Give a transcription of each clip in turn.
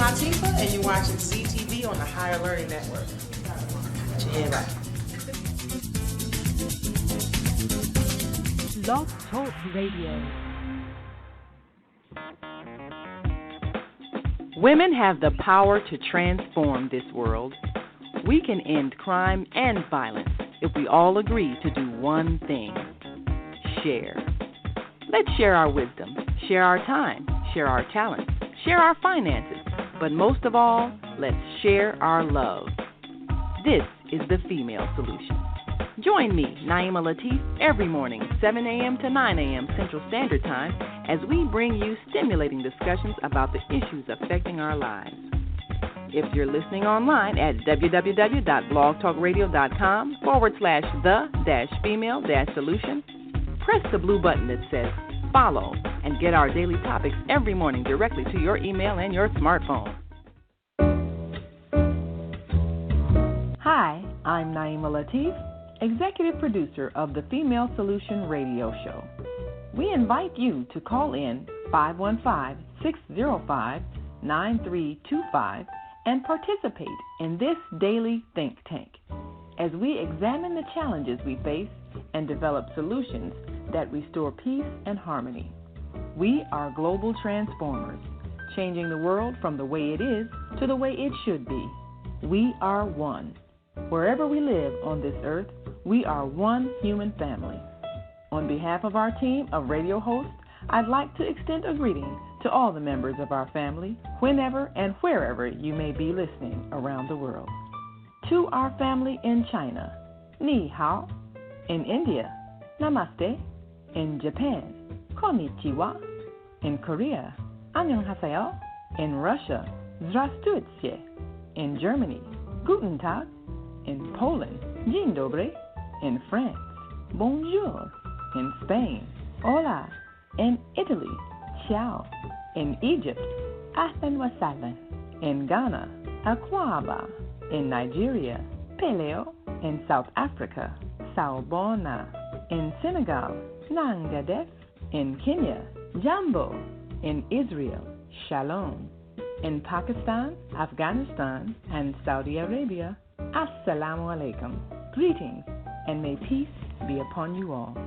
Latifah, and you're watching ZTV on the Higher Learning Network. Put your head right. Blog Talk Radio. Women have the power to transform this world. We can end crime and violence if we all agree to do one thing: share. Let's share our wisdom, share our time, share our talents, share our finances, but most of all, let's share our love. This is the Female Solution. Join me, Naima Latif, every morning, 7 a.m. to 9 a.m. Central Standard Time, as we bring you stimulating discussions about the issues affecting our lives. If you're listening online at www.blogtalkradio.com/the-female-solution, press the blue button that says follow and get our daily topics every morning directly to your email and your smartphone. Hi, I'm Naima Latif, Executive Producer of the Female Solution Radio Show. We invite you to call in 515-605-9325 and participate in this daily think tank as we examine the challenges we face and develop solutions that restore peace and harmony. We are global transformers, changing the world from the way it is to the way it should be. We are one. Wherever we live on this earth, we are one human family. On behalf of our team of radio hosts, I'd like to extend a greeting to all the members of our family, whenever and wherever you may be listening around the world. To our family in China, Ni Hao. In India, Namaste. In Japan, Konnichiwa. In Korea, Annyeonghaseyo. In Russia, Здравствуйте. In Germany, Guten Tag. In Poland, Dzień dobry. In France, Bonjour. In Spain, Hola. In Italy, Ciao. In Egypt, Ahlan wa sahlan. In Ghana, Akwaba. In Nigeria, Peleo. In South Africa, Sawubona. In Senegal, Nangadef. In Kenya, Jambo. In Israel, Shalom. In Pakistan, Afghanistan, and Saudi Arabia, Assalamu alaikum. Greetings, and may peace be upon you all.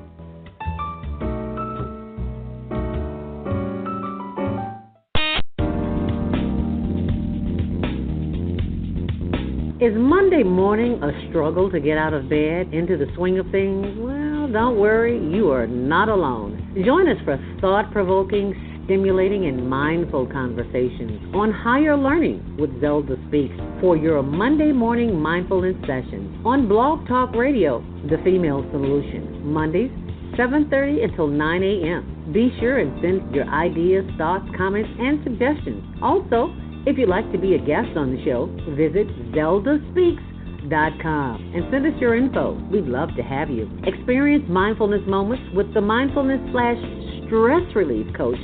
Is Monday morning a struggle to get out of bed, into the swing of things? Well, don't worry, you are not alone. Join us for thought-provoking, stimulating, and mindful conversations on Higher Learning with Zelda Speaks for your Monday morning mindfulness sessions on Blog Talk Radio, The Female Solution, Mondays, 7:30 until 9 a.m. Be sure and send your ideas, thoughts, comments, and suggestions. Also, if you'd like to be a guest on the show, visit ZeldaSpeaks.com and send us your info. We'd love to have you. Experience mindfulness moments with the mindfulness/stress relief coach,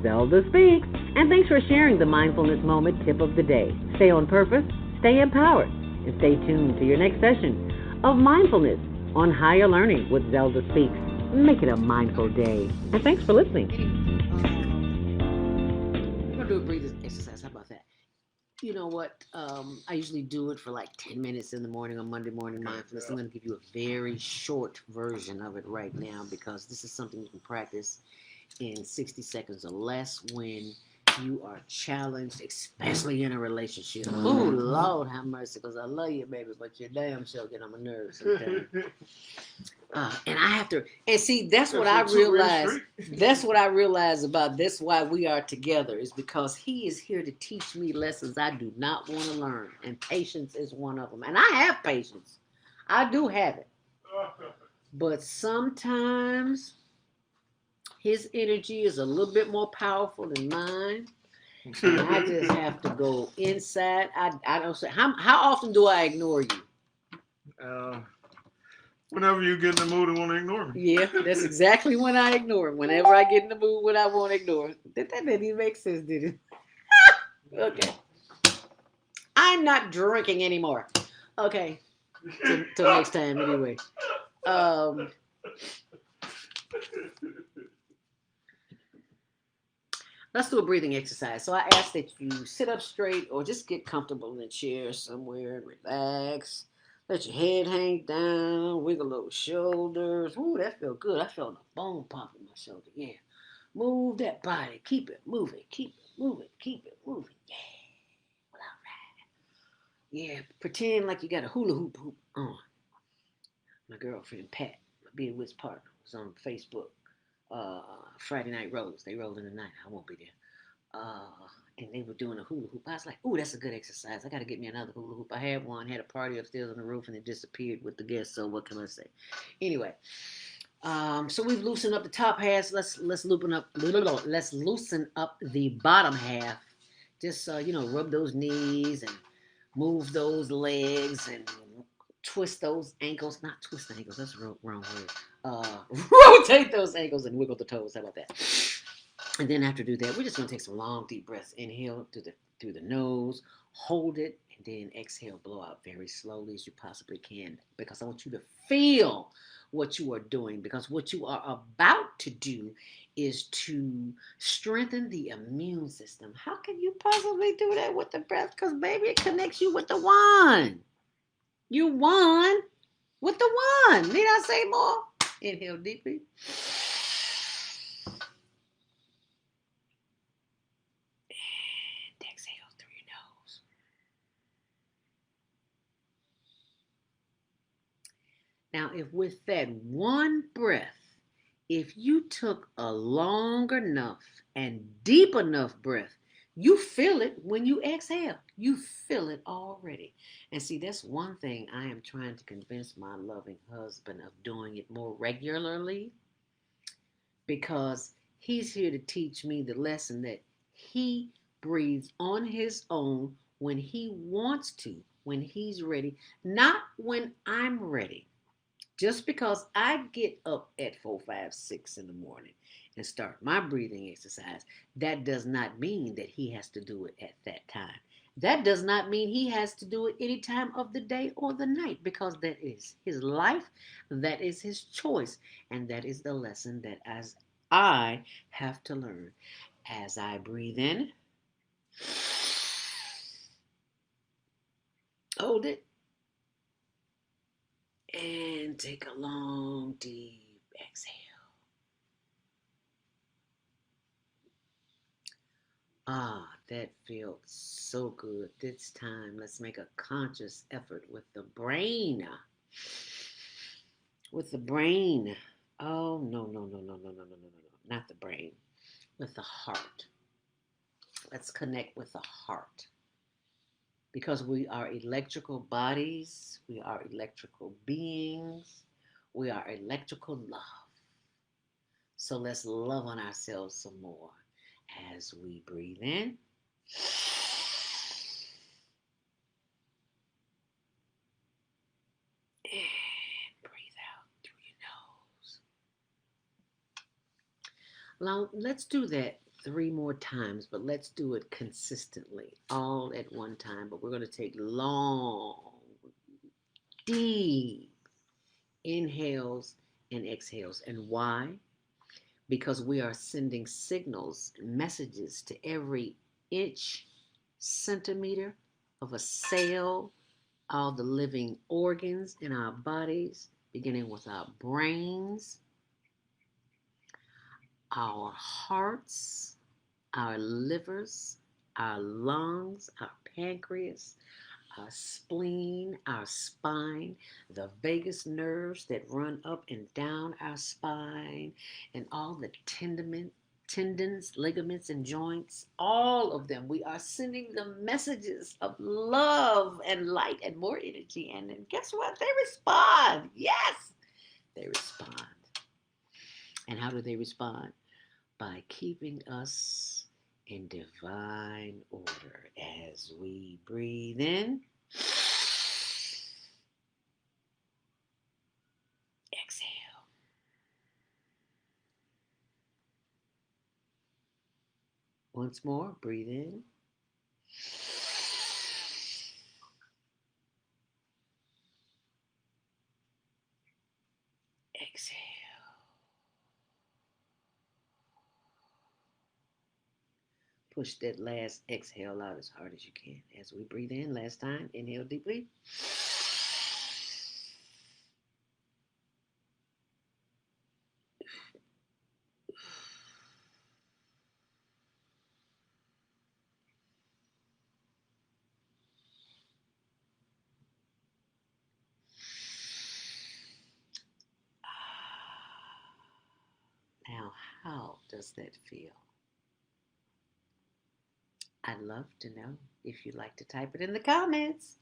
Zelda Speaks. And thanks for sharing the mindfulness moment tip of the day. Stay on purpose, stay empowered, and stay tuned to your next session of mindfulness on Higher Learning with Zelda Speaks. Make it a mindful day. And thanks for listening. We're going to do a breathing exercise. How about that? You know what? I usually do it for like 10 minutes in the morning on Monday Morning Mindfulness. I'm going to give you a very short version of it right now because this is something you can practice in 60 seconds or less when you are challenged, especially in a relationship. Oh, Lord have mercy, because I love you, baby, but you're damn sure get on my nerves sometimes. And I have to, and see, that's what I realized. That's what I realized about this, why we are together, is because he is here to teach me lessons I do not want to learn. And patience is one of them. And I have patience. I do have it. But sometimes his energy is a little bit more powerful than mine. And I just have to go inside. I don't say, how often do I ignore you? Whenever you get in the mood and want to ignore me. Yeah, that's exactly when I ignore him. Whenever I get in the mood when I want to ignore him. That didn't even make sense, did it? Okay. I'm not drinking anymore. Okay. Till next time, anyway. Let's do a breathing exercise. So I ask that you sit up straight or just get comfortable in a chair somewhere and relax. Let your head hang down, wiggle those shoulders. Ooh, that felt good. I felt a bone pop in my shoulder. Yeah. Move that body. Keep it moving. Keep it moving. Keep it moving. Yeah. Well, all right. Yeah. Pretend like you got a hula hoop on. My girlfriend Pat, my Being Wit's partner, was on Facebook. Friday Night Rolls. They rolled in the night. I won't be there. And they were doing a hula hoop. I was like, ooh, that's a good exercise. I got to get me another hula hoop. I had one, had a party upstairs on the roof, and it disappeared with the guests. So what can I say? Anyway, so we've loosened up the top half. Let's loosen up the bottom half. Just rub those knees and move those legs and twist those ankles. Not twist the ankles. That's the wrong word. Rotate those ankles and wiggle the toes. How about that? And then after do that, we're just gonna take some long, deep breaths. Inhale through the nose, hold it, and then exhale, blow out very slowly as you possibly can. Because I want you to feel what you are doing. Because what you are about to do is to strengthen the immune system. How can you possibly do that with the breath? Because baby, it connects you with the one. You won with the one. Need I say more? Inhale deeply. And exhale through your nose. Now, if with that one breath, if you took a long enough and deep enough breath, you feel it when you exhale. You feel it already. And see, that's one thing I am trying to convince my loving husband of doing it more regularly, because he's here to teach me the lesson that he breathes on his own when he wants to, when he's ready, not when I'm ready. Just because I get up at 4, 5, 6 in the morning and start my breathing exercise, that does not mean that he has to do it at that time. That does not mean he has to do it any time of the day or the night, because that is his life, that is his choice, and that is the lesson that as I have to learn. As I breathe in, hold it, and take a long, deep exhale. Ah, that feels so good. This time, let's make a conscious effort with the brain. With the brain. Oh, no. Not the brain. With the heart. Let's connect with the heart. Because we are electrical bodies. We are electrical beings. We are electrical love. So let's love on ourselves some more as we breathe in. And breathe out through your nose. Now, let's do that 3 more times, but let's do it consistently, all at one time. But we're going to take long, deep inhales and exhales. And why? Because we are sending signals, messages to every inch, centimeter of a cell, all the living organs in our bodies, beginning with our brains, our hearts, our livers, our lungs, our pancreas, our spleen, our spine, the vagus nerves that run up and down our spine, and all the tendons, ligaments, and joints, all of them. We are sending them messages of love and light and more energy. And then guess what? They respond. Yes, they respond. And how do they respond? By keeping us in divine order as we breathe in, exhale. Once more, breathe in, exhale. Push that last exhale out as hard as you can. As we breathe in, last time, inhale deeply. Now, how does that feel? I'd love to know if you'd like to type it in the comments.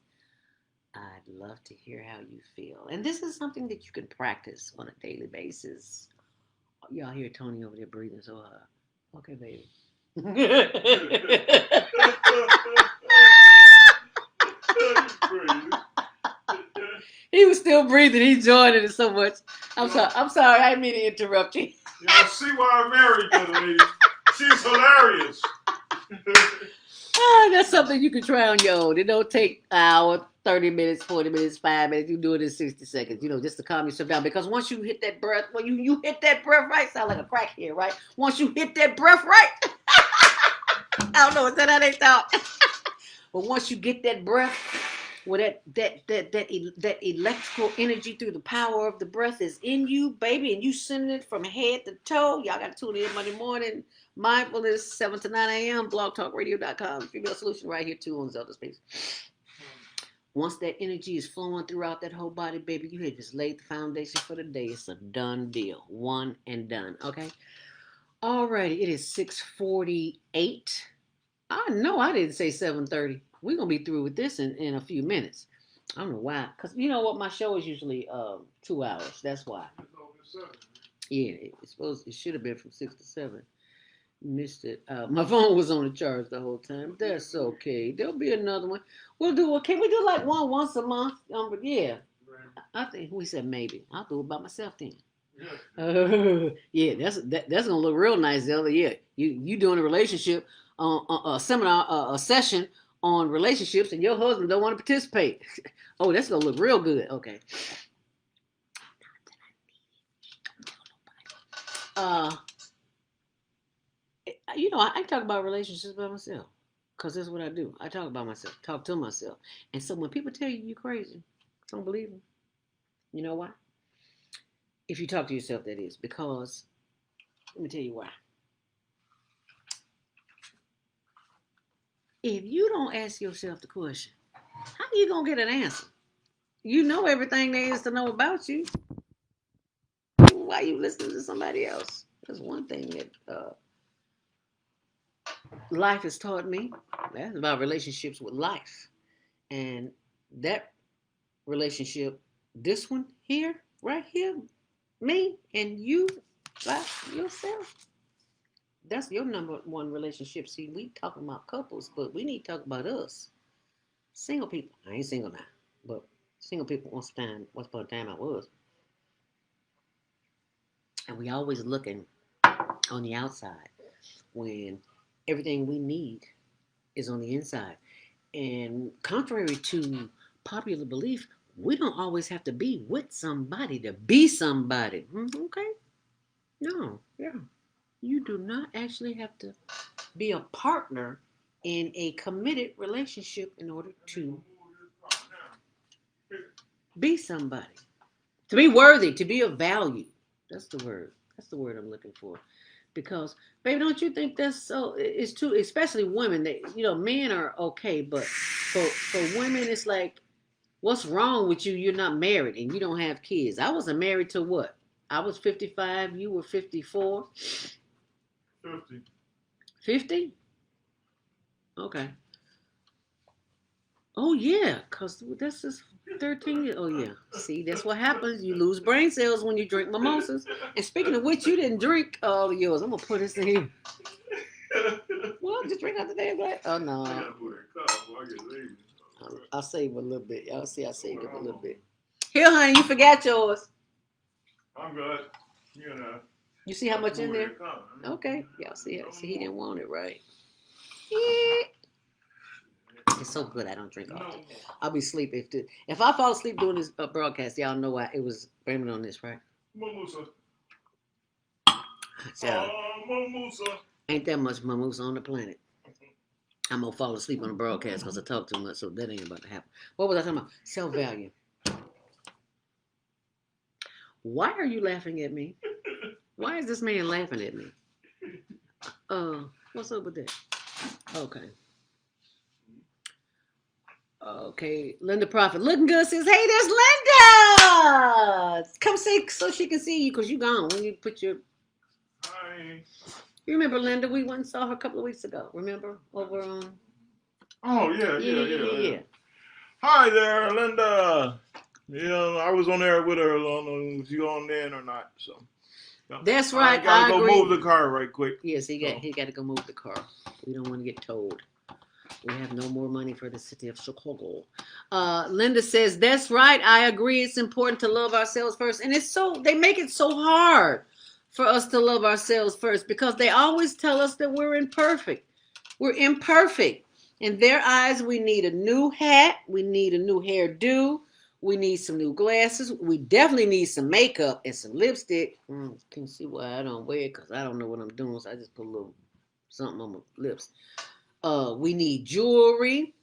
I'd love to hear how you feel. And this is something that you can practice on a daily basis. Y'all hear Tony over there breathing so hard. Okay, baby. He was still breathing. He enjoyed it so much. I'm sorry. I didn't mean to interrupt you. Y'all see why I married that lady. She's hilarious. That's something you can try on your own. It don't take an hour, 30 minutes, 40 minutes, 5 minutes. You do it in 60 seconds, just to calm yourself down. Because once you hit that breath, when you hit that breath right, sound like a crackhead, right? Once you hit that breath right, I don't know, is that how they thought? But once you get that breath, where that electrical energy through the power of the breath is in you, baby, and you sending it from head to toe. Y'all got to tune in Monday morning. Mindfulness, 7 to 9 a.m. blogtalkradio.com. Female Solution right here too on Zelda Space. Once that energy is flowing throughout that whole body, baby, you had just laid the foundation for the day. It's a done deal. One and done. Okay? Alrighty, it is 6:48. I know I didn't say 7:30. We're going to be through with this in a few minutes. I don't know why. Because you know what? My show is usually 2 hours. That's why. Yeah, it should have been from 6 to 7. Missed it. My phone was on the charge the whole time. That's okay. There'll be another one. Can we do like one once a month? But yeah. I think we said maybe. I'll do it by myself then. Yeah, that's gonna look real nice, Zelda. Yeah, you doing a relationship a seminar, a session on relationships, and your husband don't want to participate. Oh, that's gonna look real good. Okay. I talk about relationships by myself because that's what I do. I talk about myself, talk to myself, and so when people tell you you're crazy, don't believe them. You know why? If you talk to yourself, that is, because let me tell you why. If you don't ask yourself the question, how are you going to get an answer? You know everything there is to know about you. Why are you listening to somebody else? That's one thing that life has taught me. That's about relationships with life. And that relationship, this one here, right here, me and you by yourself. That's your number one relationship. See, we talking about couples, but we need to talk about us. Single people. I ain't single now, but single people once upon a time I was. And we always looking on the outside when everything we need is on the inside. And contrary to popular belief, we don't always have to be with somebody to be somebody. Okay? No, yeah. You do not actually have to be a partner in a committed relationship in order to be somebody. To be worthy, to be of value. That's the word. That's the word I'm looking for. Because, baby, don't you think that's so? It's too, especially women. Men are okay, but for women, it's like, what's wrong with you? You're not married and you don't have kids. I wasn't married till what? I was 55. You were 54. 50. 50? Okay. Oh, yeah, because this is 13 years. Oh, yeah. See, that's what happens. You lose brain cells when you drink mimosas. And speaking of which, you didn't drink all of yours. I'm going to put this in here. Well, just drink out the damn glass. Oh, no. I gotta put it in cup before I get lazy. I'll save a little bit. Y'all see, I saved it a little bit. Here, honey, you forgot yours. I'm good. You see how much in there? Okay. Y'all see he didn't want it, right? It's so good I don't drink often. I'll be asleep if I fall asleep doing this broadcast. Y'all know why it was blaming on this, right? Mimosa. So, Mimosa. ain't that much mimosa on the planet. I'm gonna fall asleep on the broadcast because I talk too much, so that ain't about to happen. What was I talking about? Self-value. Why are you laughing at me? Why is this man laughing at me? What's up with that? Okay. Okay, Linda Prophet looking good says, "Hey, there's Linda. Come say so she can see you because you gone when you put your." Hi. You remember Linda? We went and saw her a couple of weeks ago. Remember over on? Oh, yeah. Hi there, Linda. Yeah, I was on there with her. I don't know if you on there or not. So that's right. I gotta go agree. move the car right quick. Yes, he got to go move the car. We don't want to get towed. We have no more money for the city of Chicago. Linda says, "That's right. I agree. It's important to love ourselves first, and it's so they make it so hard for us to love ourselves first because they always tell us that we're imperfect. We're imperfect. In their eyes, we need a new hat. We need a new hairdo. We need some new glasses. We definitely need some makeup and some lipstick. Can you see why I don't wear it? Because I don't know what I'm doing, so I just put a little something on my lips. We need jewelry.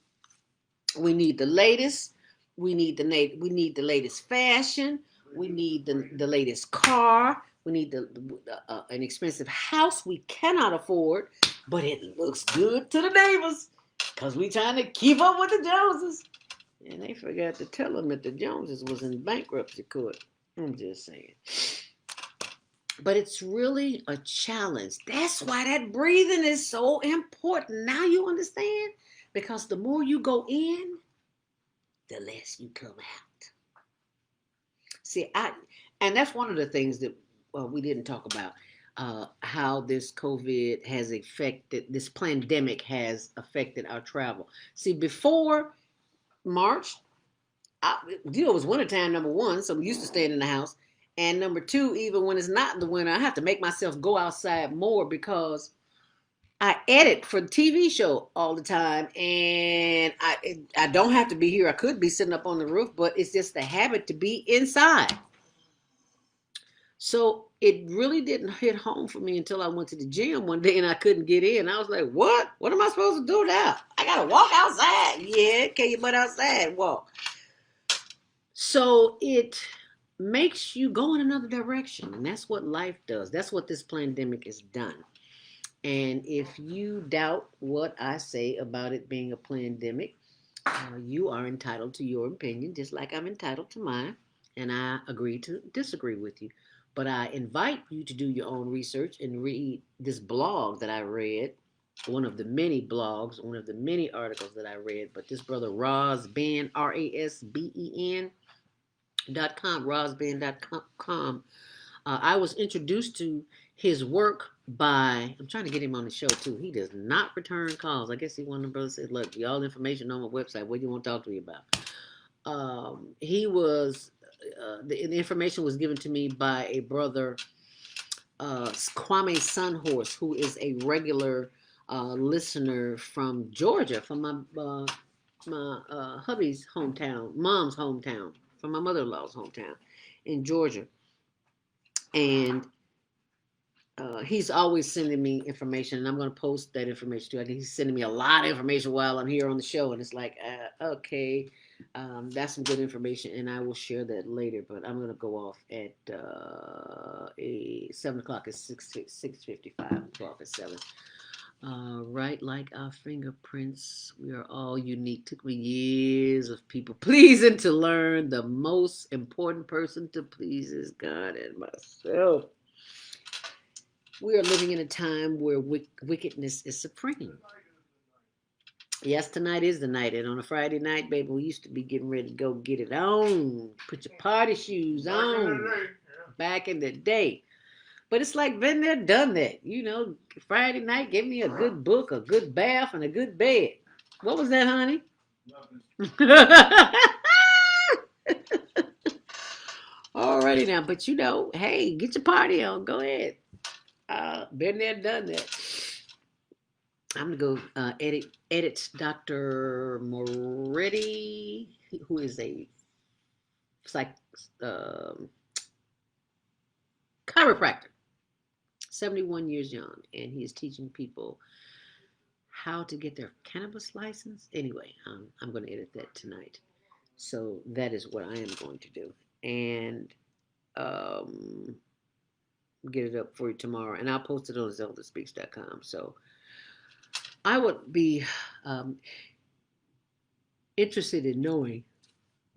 We need the latest. We need the latest fashion. We need the latest car. We need an expensive house we cannot afford, but it looks good to the neighbors because we trying to keep up with the Joneses. And they forgot to tell them that the Joneses was in bankruptcy court. I'm just saying. But it's really a challenge. That's why that breathing is so important. Now you understand? Because the more you go in, the less you come out. See, and that's one of the things that we didn't talk about. How this COVID has affected, this pandemic has affected our travel. See, before March, it was wintertime, number one, so I'm used to staying in the house. And number two, even when it's not the winter, I have to make myself go outside more because I edit for the TV show all the time. And I don't have to be here. I could be sitting up on the roof, but it's just the habit to be inside. So it really didn't hit home for me until I went to the gym one day and I couldn't get in. I was like, what? What am I supposed to do now? I got to walk outside. Yeah, can you butt outside? Walk. So it makes you go in another direction. And that's what life does. That's what this pandemic has done. And if you doubt what I say about it being a pandemic, you are entitled to your opinion, just like I'm entitled to mine. And I agree to disagree with you. But I invite you to do your own research and read this blog that I read, one of the many blogs, one of the many articles that I read. But this brother Rosben, RASBEN, rosben.com. I was introduced to his work by, I'm trying to get him on the show too. He does not return calls. I guess he one of the brothers said, look, all the information on my website. What do you want to talk to me about? The information was given to me by a brother, Kwame Sunhorse, who is a regular listener from Georgia, from my hubby's hometown, mom's hometown, from my mother-in-law's hometown in Georgia. And he's always sending me information, and I'm going to post that information too. I think he's sending me a lot of information while I'm here on the show, and it's like, okay, that's some good information, and I will share that later. But I'm going to go off at 7 o'clock at 6:55. Go off at 7. Right, like our fingerprints, we are all unique. Took me years of people pleasing to learn the most important person to please is God and myself. We are living in a time where wickedness is supreme. Yes, tonight is the night. And on a Friday night, baby, we used to be getting ready to go get it on. Put your party shoes on. Back in the day. But it's like been there, done that. You know, Friday night, give me a good book, a good bath, and a good bed. What was that, honey? Alrighty now. But you know, hey, get your party on. Go ahead. Been there, done that. I'm going to go edit Dr. Moretti, who is a chiropractor, 71 years young, and he is teaching people how to get their cannabis license. Anyway, I'm going to edit that tonight. So that is what I am going to do. And um, get it up for you tomorrow. And I'll post it on zeldaspeaks.com. So I would be interested in knowing.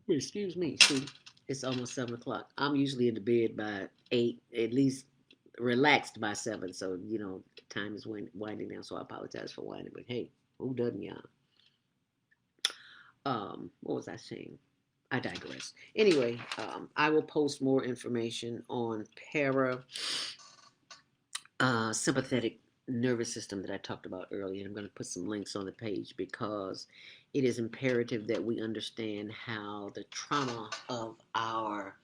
Excuse me. See, it's almost 7 o'clock. I'm usually in the bed by 8, at least relaxed by 7. So, time is winding down. So I apologize for winding. But hey, who doesn't, y'all? What was I saying? I digress. Anyway, I will post more information on sympathetic nervous system that I talked about earlier. I'm going to put some links on the page because it is imperative that we understand how the trauma of our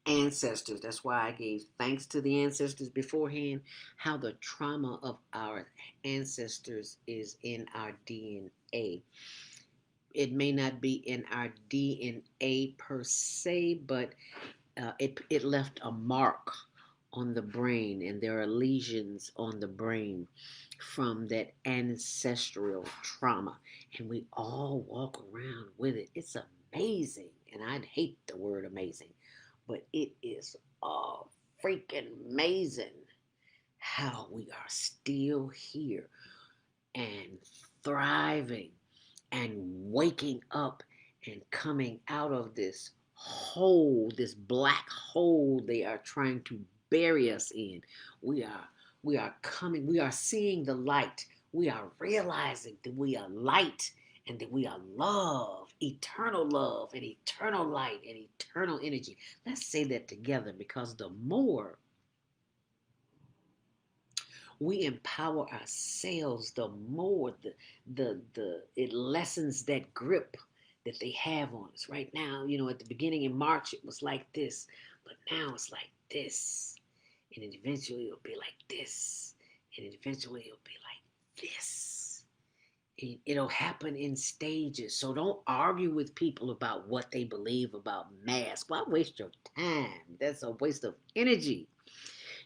ancestors, that's why I gave thanks to the ancestors beforehand, how the trauma of our ancestors is in our DNA. It may not be in our DNA per se, but it left a mark on the brain, and there are lesions on the brain from that ancestral trauma, and we all walk around with it. It's amazing, and I'd hate the word amazing, but it is freaking amazing how we are still here and thriving and waking up and coming out of this hole, this black hole they are trying to bury us in. We are coming, we are seeing the light. We are realizing that we are light and that we are love, eternal love and eternal light and eternal energy. Let's say that together, because the more we empower ourselves, the more it lessens that grip that they have on us. Right now, at the beginning in March, it was like this, but now it's like this. And then eventually it'll be like this. And then eventually it'll be like this. And it'll happen in stages. So don't argue with people about what they believe about masks. Why waste your time? That's a waste of energy.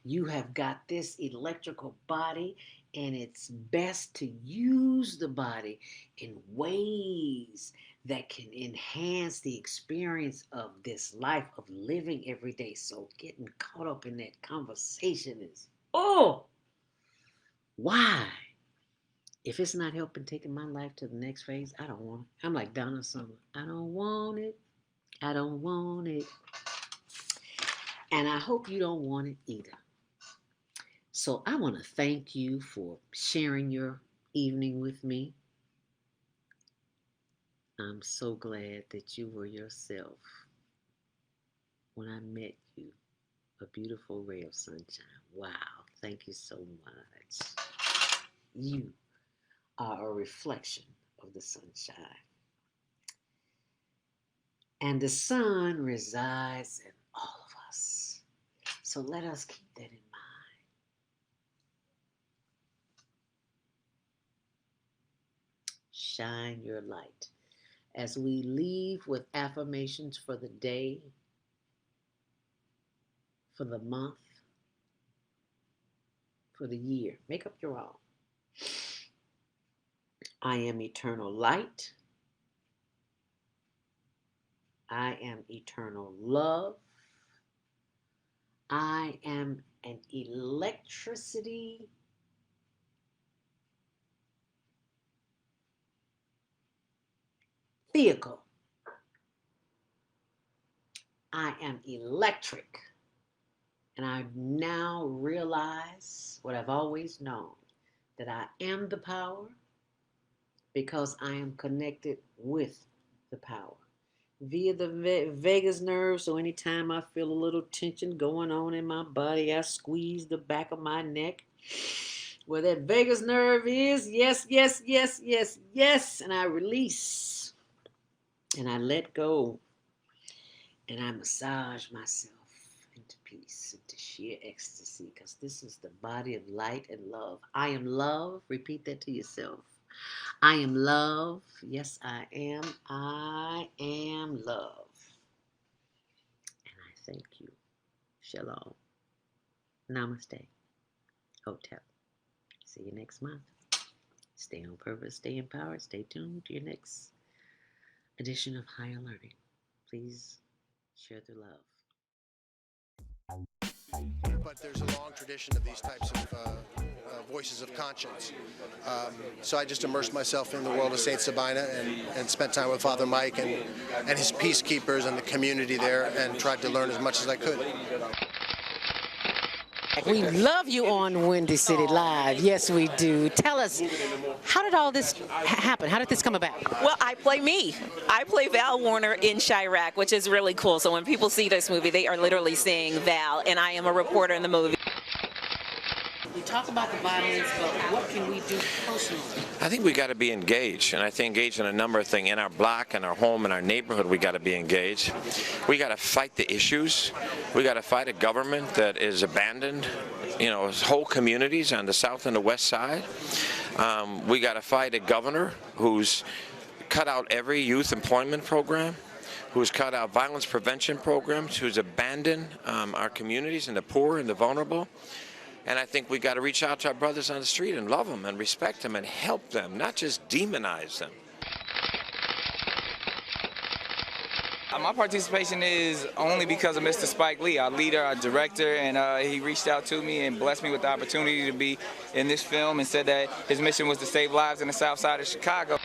You have got this electrical body, and it's best to use the body in ways that can enhance the experience of this life of living every day. So getting caught up in that conversation is, why? If it's not helping taking my life to the next phase, I don't want it. I'm like Donna Summer. I don't want it. I don't want it. And I hope you don't want it either. So I want to thank you for sharing your evening with me. I'm so glad that you were yourself when I met you, a beautiful ray of sunshine. Wow, thank you so much. You are a reflection of the sunshine. And the sun resides in all of us. So let us keep that in mind. Shine your light. As we leave with affirmations for the day, for the month, for the year. Make up your own. I am eternal light. I am eternal love. I am an electricity vehicle. I am electric. And I now realize what I've always known, that I am the power because I am connected with the power via the vagus nerve. So anytime I feel a little tension going on in my body, I squeeze the back of my neck where that vagus nerve is. Yes, yes, yes, yes, yes. And I release and I let go and I massage myself into peace, into sheer ecstasy, because this is the body of light and love. I am love. Repeat that to yourself. I am love. Yes, I am. I am love. And I thank you. Shalom. Namaste. Hotel. See you next month. Stay on purpose, stay empowered, stay tuned to your next edition of Higher Learning. Please share the love. But there's a long tradition of these types of voices of conscience. So I just immersed myself in the world of St. Sabina and spent time with Father Mike and his peacekeepers and the community there and tried to learn as much as I could. We love you on Windy City Live. Yes, we do. Tell us, how did all this happen? How did this come about? Well, I play me. I play Val Warner in Chirac, which is really cool. So when people see this movie, they are literally seeing Val, and I am a reporter in the movie. We talk about the violence, but what can we do personally? I think we got to be engaged, and I think engaged in a number of things. In our block, in our home, in our neighborhood, we got to be engaged. We got to fight the issues. We got to fight a government that is abandoned, you know, whole communities on the south and the west side. We got to fight a governor who's cut out every youth employment program, who's cut out violence prevention programs, who's abandoned our communities and the poor and the vulnerable. And I think we got to reach out to our brothers on the street and love them and respect them and help them, not just demonize them. My participation is only because of Mr. Spike Lee, our leader, our director, and he reached out to me and blessed me with the opportunity to be in this film and said that his mission was to save lives in the south side of Chicago.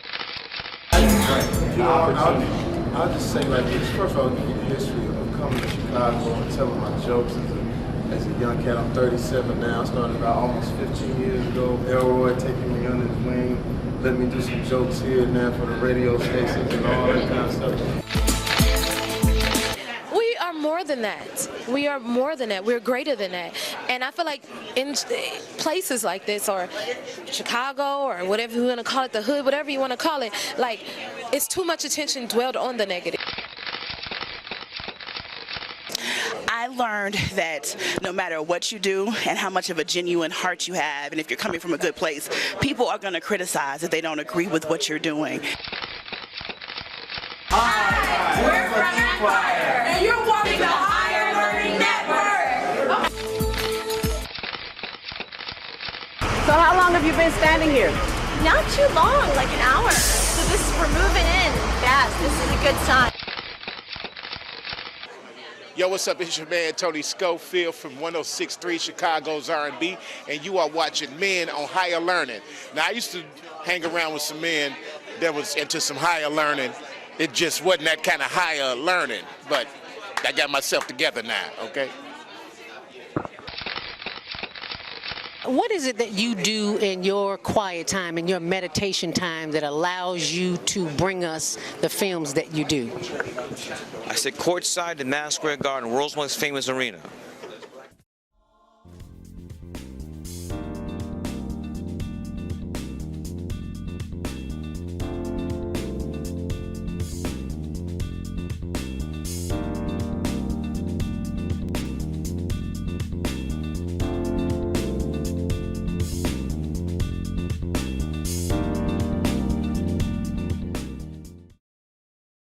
I'll just say like this. First of all, give you the history of coming to Chicago and telling my jokes as a young cat. I'm 37 now. I started about almost 15 years ago. Elroy taking me under his wing, let me do some jokes here and there for the radio stations and all that kind of stuff. We are more than that. We are more than that. We're greater than that. And I feel like in places like this, or Chicago, or whatever you want to call it, the hood, whatever you want to call it, like, it's too much attention dwelled on the negative. I learned that no matter what you do and how much of a genuine heart you have, and if you're coming from a good place, people are going to criticize if they don't agree with what you're doing. Hi, we're from Empire, and you're watching the Higher Learning Network. So how long have you been standing here? Not too long, like an hour. So we're moving in fast. This is a good sign. Yo, what's up? It's your man Tony Schofield from 106.3 Chicago's R&B, and you are watching Men on Higher Learning. Now, I used to hang around with some men that was into some higher learning. It just wasn't that kind of higher learning, but I got myself together now, okay? What is it that you do in your quiet time, in your meditation time, that allows you to bring us the films that you do? I sit courtside in Madison Square Garden, world's most famous arena.